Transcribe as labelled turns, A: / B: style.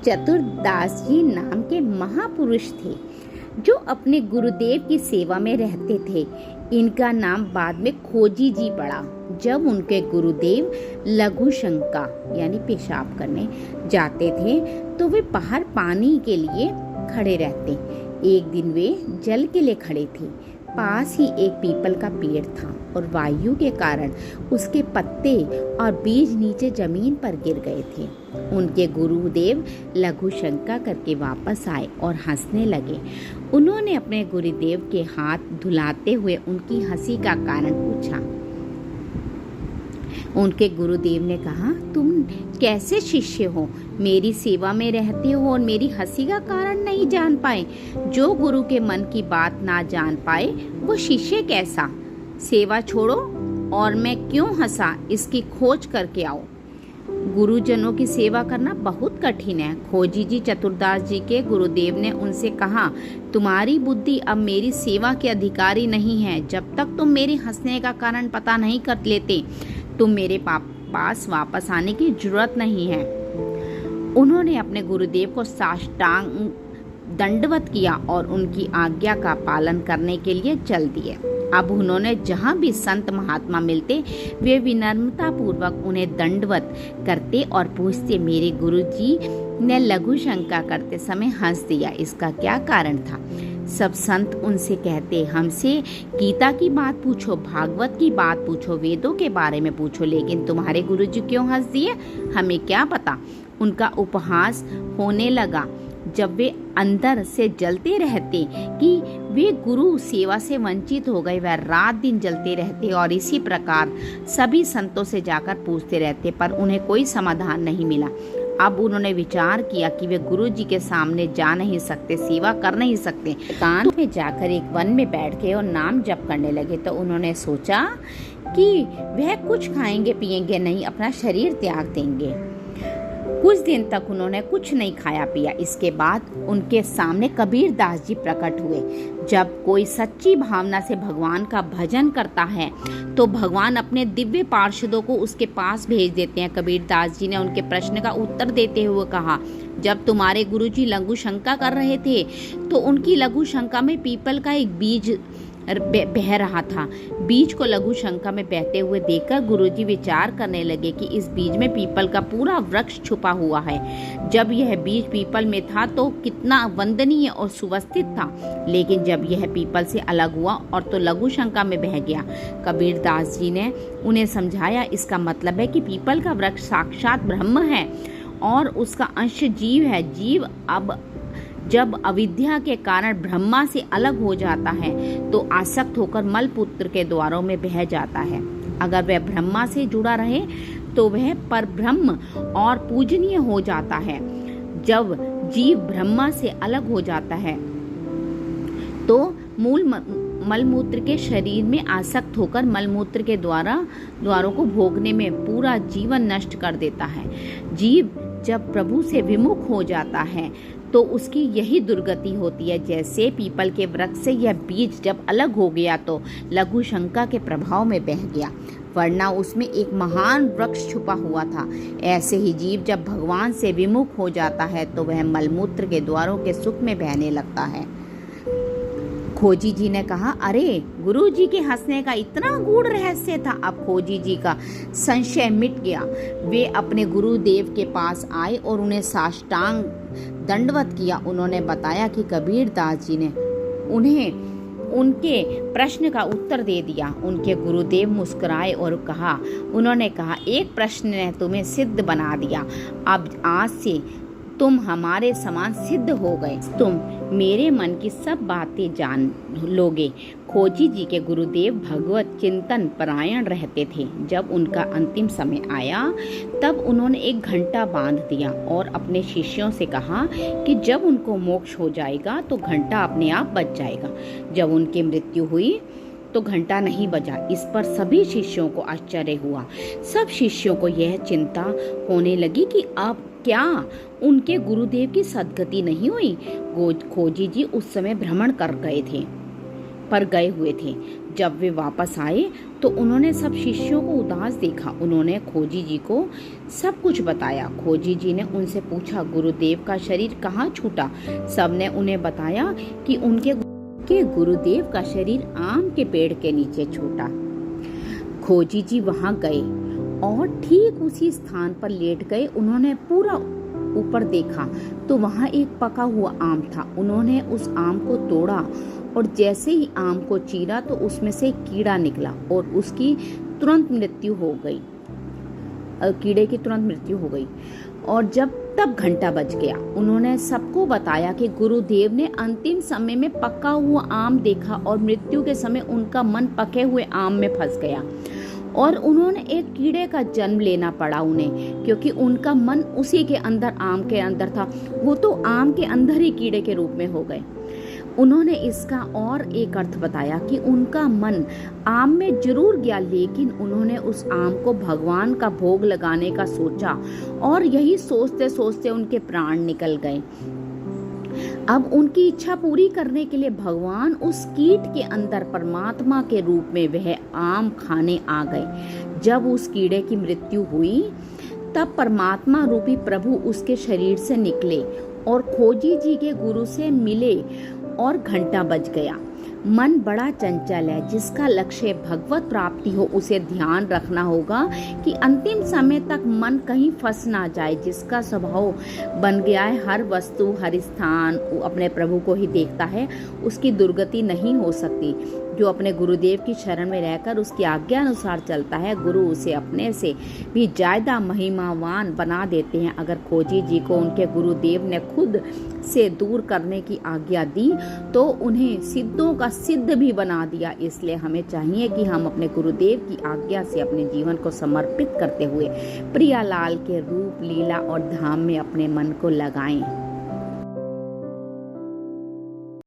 A: चतुरदास जी नाम के महापुरुष थे जो अपने गुरुदेव की सेवा में रहते थे। इनका नाम बाद में खोजी जी पड़ा। जब उनके गुरुदेव लघु शंका यानी पेशाब करने जाते थे तो वे बाहर पानी के लिए खड़े रहते। एक दिन वे जल के लिए खड़े थे। पास ही एक पीपल का पेड़ था और वायु के कारण उसके पत्ते और बीज नीचे जमीन पर गिर गए थे। उनके गुरुदेव लघु शंका करके वापस आए और हंसने लगे। उन्होंने अपने गुरुदेव के हाथ धुलाते हुए उनकी हंसी का कारण पूछा। उनके गुरुदेव ने कहा, तुम कैसे शिष्य हो? मेरी सेवा में रहते हो और मेरी हंसी का कारण नहीं जान पाए। जो गुरु के मन की बात ना जान पाए वो शिष्य कैसा? सेवा छोड़ो और मैं क्यों हंसा इसकी खोज करके आओ। गुरुजनों की सेवा करना बहुत कठिन है। खोजी जी चतुरदास जी के गुरुदेव ने उनसे कहा, तुम्हारी बुद्धि अब मेरी सेवा के अधिकारी नहीं है। जब तक तुम मेरे हंसने का कारण पता नहीं कर लेते तुम मेरे पास वापस आने की जरूरत नहीं है। उन्होंने अपने गुरुदेव को साष्टांग दंडवत किया और उनकी आज्ञा का पालन करने के लिए चल दिए। अब उन्होंने जहाँ भी संत महात्मा मिलते वे विनम्रता पूर्वक उन्हें दंडवत करते और पूछते, मेरे गुरुजी ने लघु शंका करते समय हंस दिया, इसका क्या कारण था? सब संत उनसे कहते, हमसे गीता की बात पूछो, भागवत की बात पूछो, वेदों के बारे में पूछो, लेकिन तुम्हारे गुरुजी क्यों हंस दिए हमें क्या पता। उनका उपहास होने लगा जब वे अंदर से जलते रहते कि वे गुरु सेवा से वंचित हो गए। वह रात दिन जलते रहते और इसी प्रकार सभी संतों से जाकर पूछते रहते, पर उन्हें कोई समाधान नहीं मिला। अब उन्होंने विचार किया कि वे गुरु जी के सामने जा नहीं सकते, सेवा कर नहीं सकते। कान में जाकर एक वन में बैठ गए और नाम जप करने लगे। तो उन्होंने सोचा कि वह कुछ खाएंगे पिएंगे नहीं, अपना शरीर त्याग देंगे। कुछ दिन तक उन्होंने कुछ नहीं खाया पिया। इसके बाद उनके सामने कबीर दास जी प्रकट हुए। जब कोई सच्ची भावना से भगवान का भजन करता है तो भगवान अपने दिव्य पार्षदों को उसके पास भेज देते हैं। कबीर दास जी ने उनके प्रश्न का उत्तर देते हुए कहा, जब तुम्हारे गुरुजी लघु शंका कर रहे थे तो उनकी लघु शंका में पीपल का एक बीज बह रहा था। बीज को लघु शंका में बहते हुए देखकर गुरुजी विचार करने लगे कि इस बीज में पीपल का पूरा वृक्ष छुपा हुआ है। जब यह बीज पीपल में था तो कितना वंदनीय और सुवस्थित था, लेकिन जब यह पीपल से अलग हुआ और तो लघु शंका में बह गया। कबीर दास जी ने उन्हें समझाया, इसका मतलब है कि पीपल का वृक्ष साक्षात ब्रह्म है और उसका अंश जीव है। जीव अब जब अविद्या के कारण ब्रह्मा से अलग हो जाता है तो आसक्त होकर मलपुत्र के द्वारों में बह जाता है। अगर वह ब्रह्मा से जुड़ा रहे तो वह परब्रह्म और पूजनीय हो जाता है। जब जीव ब्रह्मा से अलग हो जाता है तो मूल मलमूत्र के शरीर में आसक्त होकर मलमूत्र के द्वारों को भोगने में पूरा जीवन नष्ट कर देता है। जीव जब प्रभु से विमुख हो जाता है तो उसकी यही दुर्गति होती है। जैसे पीपल के वृक्ष से यह बीज जब अलग हो गया तो लघु शंका के प्रभाव में बह गया, वरना उसमें एक महान वृक्ष छुपा हुआ था। ऐसे ही जीव जब भगवान से विमुख हो जाता है तो वह मलमूत्र के द्वारों के सुख में बहने लगता है। खोजी जी ने कहा, अरे गुरु जी के हंसने का इतना गूढ़ रहस्य था। अब खोजी जी का संशय मिट गया। वे अपने गुरुदेव के पास आए और उन्हें साष्टांग दंडवत किया। उन्होंने बताया कि कबीर दास जी ने उन्हें उनके प्रश्न का उत्तर दे दिया। उनके गुरुदेव मुस्कुराए और उन्होंने कहा, एक प्रश्न ने तुम्हें सिद्ध बना दिया। अब आज से तुम हमारे समान सिद्ध हो गए। तुम मेरे मन की सब बातें जान लोगे। खोजी जी के गुरुदेव भगवत चिंतन परायण रहते थे। जब उनका अंतिम समय आया तब उन्होंने एक घंटा बांध दिया और अपने शिष्यों से कहा कि जब उनको मोक्ष हो जाएगा तो घंटा अपने आप बज जाएगा। जब उनकी मृत्यु हुई तो घंटा नहीं बजा। इस पर सभी शिष्यों को आश्चर्य हुआ। सब शिष्यों को यह चिंता होने लगी कि अब क्या उनके गुरुदेव की सद्गति नहीं हुई। खोजी जी उस समय भ्रमण कर गए हुए थे। जब वे वापस आए तो उन्होंने सब शिष्यों को उदास देखा। उन्होंने खोजी जी को सब कुछ बताया। खोजी जी ने उनसे पूछा, गुरुदेव का शरीर कहाँ छूटा? सबने उन्हें बताया कि उनके गुरुदेव का शरीर आम के पेड़ के नीचे छूटा। खोजी जी वहां गए और ठीक उसी स्थान पर लेट गए। उन्होंने पूरा ऊपर देखा तो वहां एक पका हुआ आम था। उन्होंने उस आम को तोड़ा और जैसे ही आम को चीरा तो उसमें से एक कीड़ा निकला और उसकी तुरंत मृत्यु हो गई। कीड़े की तुरंत मृत्यु हो गई और तब घंटा बज गया। उन्होंने सबको बताया कि गुरुदेव ने अंतिम समय में पका हुआ आम देखा और मृत्यु के समय उनका मन पके हुए आम में फंस गया और उन्होंने एक कीड़े का जन्म लेना पड़ा उन्हें, क्योंकि उनका मन उसी के अंदर, आम के अंदर था। वो तो आम के अंदर ही कीड़े के रूप में हो गए। उन्होंने इसका और एक अर्थ बताया कि उनका मन आम में जरूर गया, लेकिन उन्होंने उस आम को भगवान का भोग लगाने का सोचा और यही सोचते सोचते उनके प्राण निकल गए। अब उनकी इच्छा पूरी करने के लिए भगवान उस कीट के अंदर परमात्मा के रूप में वह आम खाने आ गए। जब उस कीड़े की मृत्यु हुई तब परमात्मा रूपी प्रभु उसके शरीर से निकले और खोजी जी के गुरु से मिले और घंटा बज गया। मन बड़ा चंचल है। जिसका लक्ष्य भगवत प्राप्ति हो उसे ध्यान रखना होगा कि अंतिम समय तक मन कहीं फंस ना जाए। जिसका स्वभाव बन गया है हर वस्तु हर स्थान अपने प्रभु को ही देखता है, उसकी दुर्गति नहीं हो सकती। जो अपने गुरुदेव की शरण में रहकर उसकी आज्ञा अनुसार चलता है, गुरु उसे अपने से भी ज्यादा महिमावान बना देते हैं। अगर खोजी जी को उनके गुरुदेव ने खुद से दूर करने की आज्ञा दी तो उन्हें सिद्धों का सिद्ध भी बना दिया। इसलिए हमें चाहिए कि हम अपने गुरुदेव की आज्ञा से अपने जीवन को समर्पित करते हुए प्रियालाल के रूप, लीला और धाम में अपने मन को लगाएं।